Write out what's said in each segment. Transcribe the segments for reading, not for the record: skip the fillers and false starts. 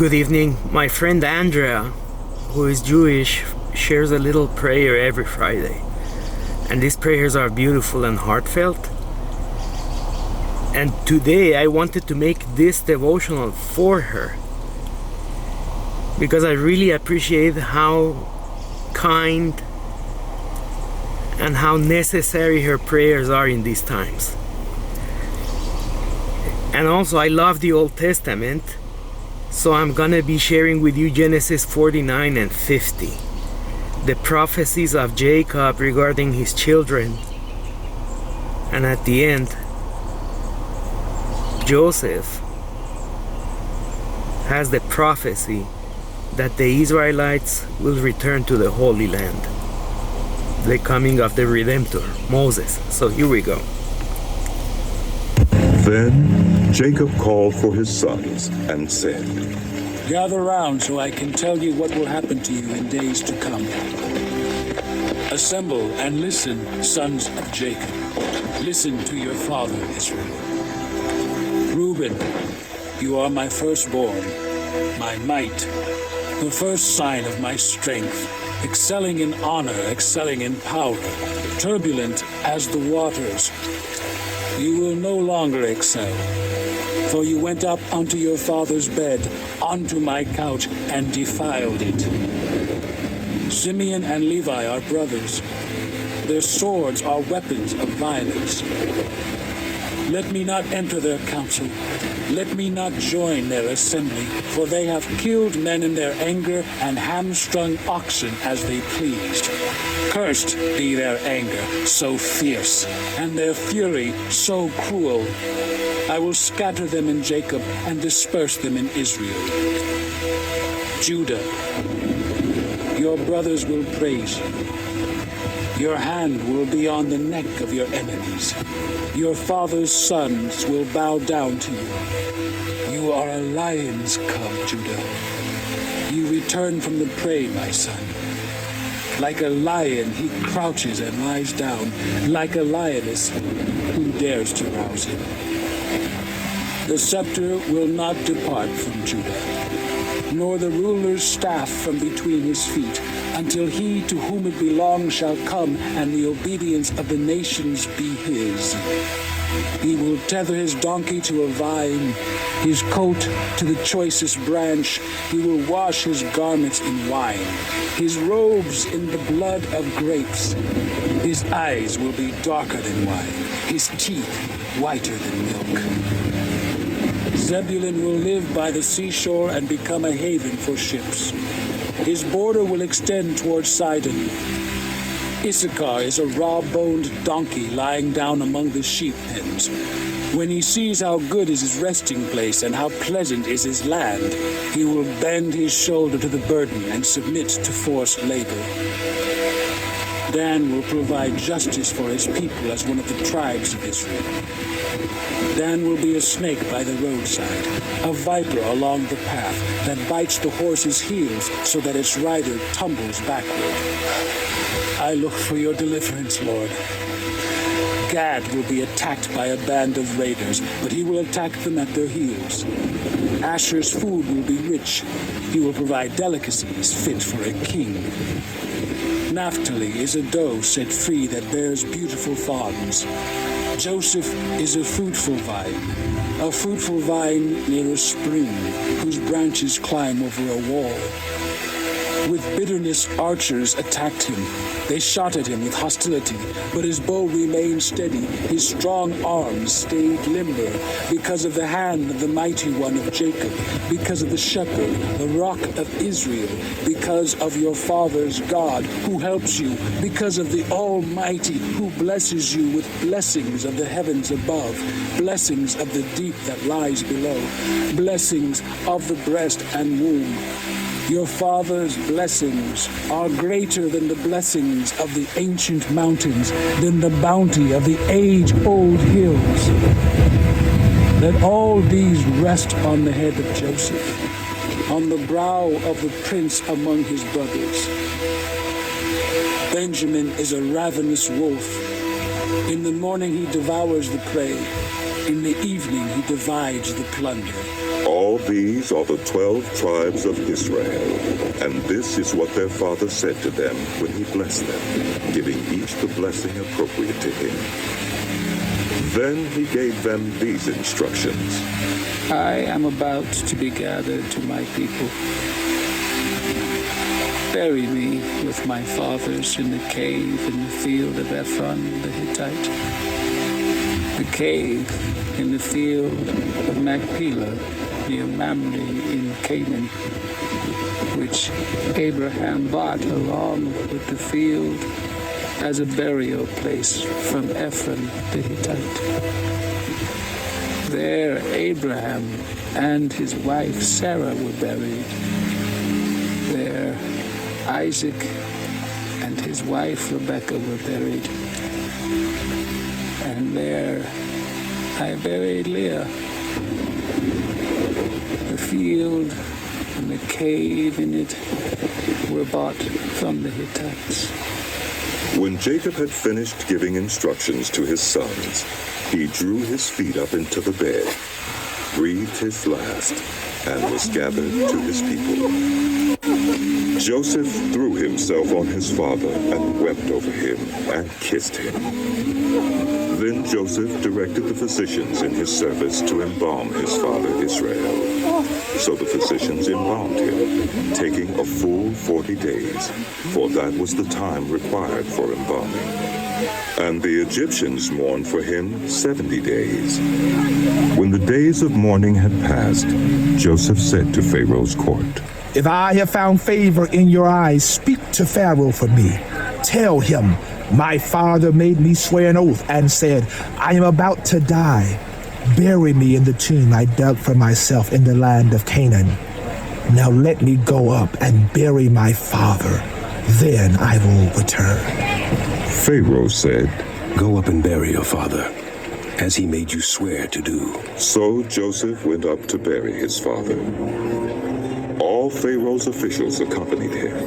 Good evening. My friend Andrea, who is Jewish, shares a little prayer every Friday. And these prayers are beautiful and heartfelt. And today I wanted to make this devotional for her, because I really appreciate how kind and how necessary her prayers are in these times. And also I love the Old Testament, so I'm gonna be sharing with you Genesis 49 and 50, the prophecies of Jacob regarding his children, and at the end Joseph has the prophecy that the Israelites will return to the Holy Land, the coming of the Redemptor, Moses. So here we go. Then Jacob called for his sons and said, "Gather round so I can tell you what will happen to you in days to come. Assemble and listen, sons of Jacob. Listen to your father, Israel. Reuben, you are my firstborn, my might, the first sign of my strength, excelling in honor, excelling in power, turbulent as the waters. You will no longer excel, for you went up unto your father's bed, unto my couch, and defiled it. Simeon and Levi are brothers. Their swords are weapons of violence. Let me not enter their council. Let me not join their assembly, for they have killed men in their anger and hamstrung oxen as they pleased. Cursed be their anger, so fierce, and their fury, so cruel. I will scatter them in Jacob and disperse them in Israel. Judah, your brothers will praise you. Your hand will be on the neck of your enemies. Your father's sons will bow down to you. You are a lion's cub, Judah. You return from the prey, my son. Like a lion, he crouches and lies down. Like a lioness, who dares to rouse him? The scepter will not depart from Judah, nor the ruler's staff from between his feet, until he to whom it belongs shall come, and the obedience of the nations be his. He will tether his donkey to a vine, his coat to the choicest branch. He will wash his garments in wine, his robes in the blood of grapes. His eyes will be darker than wine, his teeth whiter than milk. Zebulun will live by the seashore and become a haven for ships. His border will extend towards Sidon. Issachar is a raw-boned donkey lying down among the sheep pens. When he sees how good is his resting place and how pleasant is his land, he will bend his shoulder to the burden and submit to forced labor. Dan will provide justice for his people as one of the tribes of Israel. Dan will be a snake by the roadside, a viper along the path that bites the horse's heels so that its rider tumbles backward. I look for your deliverance, Lord. Gad will be attacked by a band of raiders, but he will attack them at their heels. Asher's food will be rich. He will provide delicacies fit for a king. Naphtali is a doe set free that bears beautiful fawns. Joseph is a fruitful vine near a spring, whose branches climb over a wall. With bitterness archers attacked him. They shot at him with hostility, but his bow remained steady. His strong arms stayed limber because of the hand of the mighty one of Jacob, because of the shepherd, the rock of Israel, because of your father's God who helps you, because of the Almighty who blesses you with blessings of the heavens above, blessings of the deep that lies below, blessings of the breast and womb. Your father's blessings are greater than the blessings of the ancient mountains, than the bounty of the age-old hills. Let all these rest on the head of Joseph, on the brow of the prince among his brothers. Benjamin is a ravenous wolf. In the morning he devours the prey. In the evening he divides the plunder. All these are the 12 tribes of Israel, and this is what their father said to them when he blessed them, giving each the blessing appropriate to him. Then he gave them these instructions. I am about to be gathered to my people. Bury me with my fathers in the cave in the field of Ephron the Hittite, the cave in the field of Machpelah near Mamre in Canaan, which Abraham bought along with the field as a burial place from Ephron the Hittite. There Abraham and his wife Sarah were buried. There Isaac and his wife Rebekah were buried. And there I buried Leah. The field and the cave in it were bought from the Hittites. When Jacob had finished giving instructions to his sons, he drew his feet up into the bed, breathed his last, and was gathered to his people. Joseph threw himself on his father and wept over him and kissed him. Then Joseph directed the physicians in his service to embalm his father Israel. So the physicians embalmed him, taking a full 40 days, for that was the time required for embalming. And the Egyptians mourned for him 70 days. When the days of mourning had passed, Joseph said to Pharaoh's court, If I have found favor in your eyes, speak to Pharaoh for me. Tell him, my father made me swear an oath and said, I am about to die. Bury me in the tomb I dug for myself in the land of Canaan. Now let me go up and bury my father. Then I will return. Pharaoh said, Go up and bury your father, as he made you swear to do. So Joseph went up to bury his father. All Pharaoh's officials accompanied him,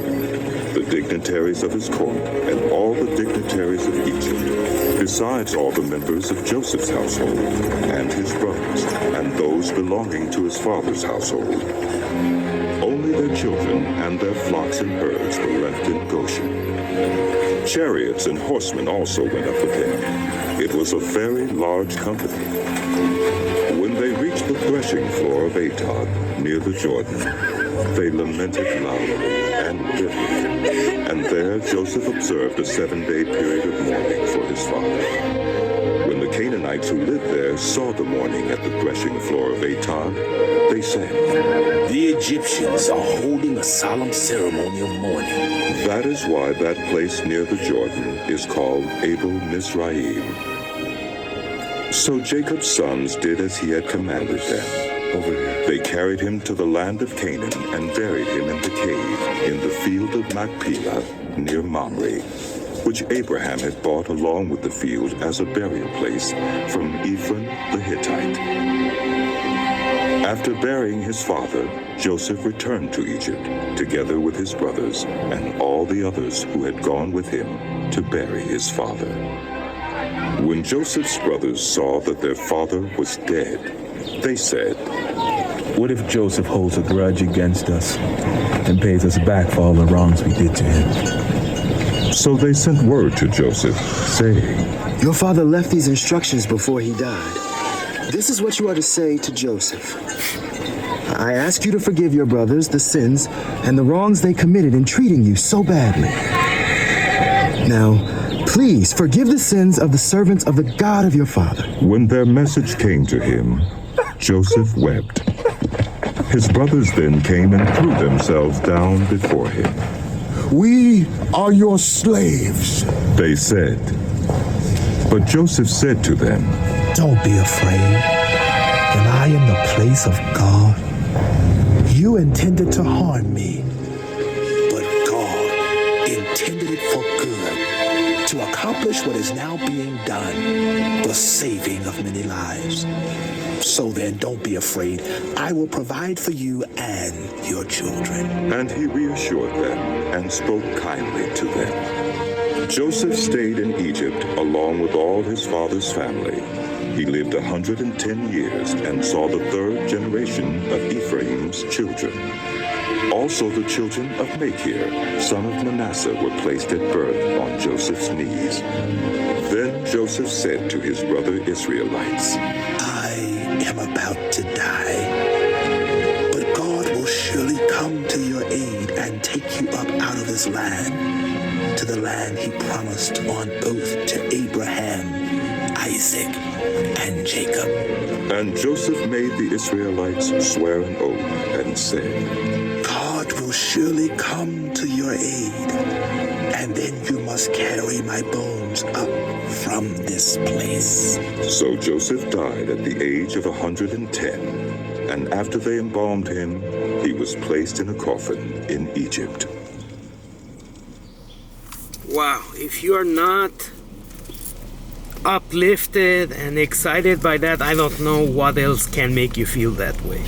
the dignitaries of his court, and all the dignitaries of Egypt, besides all the members of Joseph's household, and his brothers, and those belonging to his father's household. Only their children and their flocks and herds were left in Goshen. Chariots and horsemen also went up with him. It was a very large company. When they reached the threshing floor of Atad, near the Jordan, they lamented loudly and bitterly. And there Joseph observed a 7-day period of mourning for his father. When the Canaanites who lived there saw the mourning at the threshing floor of Atad, they said, The Egyptians are holding a solemn ceremony of mourning. That is why that place near the Jordan is called Abel Mizraim. So Jacob's sons did as he had commanded them. They carried him to the land of Canaan and buried him in the cave in the field of Machpelah near Mamre, which Abraham had bought along with the field as a burial place from Ephron the Hittite. After burying his father, Joseph returned to Egypt, together with his brothers and all the others who had gone with him to bury his father. When Joseph's brothers saw that their father was dead, they said, What if Joseph holds a grudge against us and pays us back for all the wrongs we did to him? So they sent word to Joseph, saying, Your father left these instructions before he died. This is what you are to say to Joseph. I ask you to forgive your brothers the sins and the wrongs they committed in treating you so badly. Now, please forgive the sins of the servants of the God of your father. When their message came to him, Joseph wept. His brothers then came and threw themselves down before him. We are your slaves. They said. But Joseph said to them, Don't be afraid. Am I in the place of God? You intended to harm me, But God intended it for good, to accomplish what is now being done, the saving of many lives. So then, don't be afraid. I will provide for you and your children. and he reassured them and spoke kindly to them. Joseph stayed in Egypt along with all his father's family. He lived 110 years and saw the third generation of Ephraim's children. Also the children of Machir, son of Manasseh, were placed at birth on Joseph's knees. Then Joseph said to his brother Israelites, I am about to die, but God will surely come to your aid and take you up out of this land, to the land he promised on oath to Abraham, Isaac, and Jacob. And Joseph made the Israelites swear an oath and said, God will surely come to your aid, and then you must carry my bones up from this place. So Joseph died at the age of 110, and after they embalmed him, he was placed in a coffin in Egypt. Wow, if you are not uplifted and excited by that, I don't know what else can make you feel that way.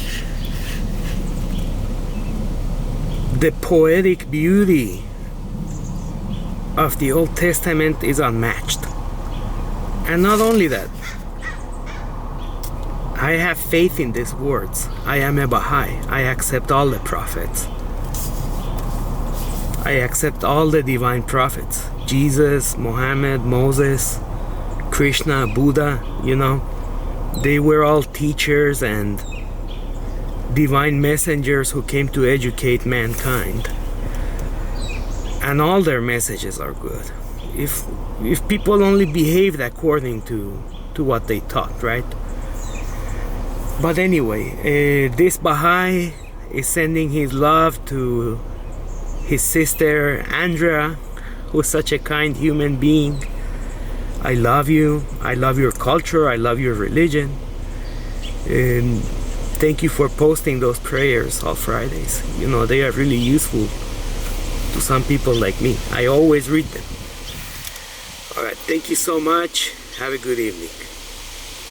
The poetic beauty of the Old Testament is unmatched. And not only that, I have faith in these words. I am a Baha'i. I accept all the prophets. I accept all the divine prophets. Jesus, Muhammad, Moses, Krishna, Buddha, they were all teachers and divine messengers who came to educate mankind. And all their messages are good. If people only behaved according to what they taught, right? But anyway, this Baha'i is sending his love to his sister Andrea, who is such a kind human being. I love you. I love your culture. I love your religion. And thank you for posting those prayers on Fridays. They are really useful to some people like me. I always read them. All right. Thank you so much. Have a good evening.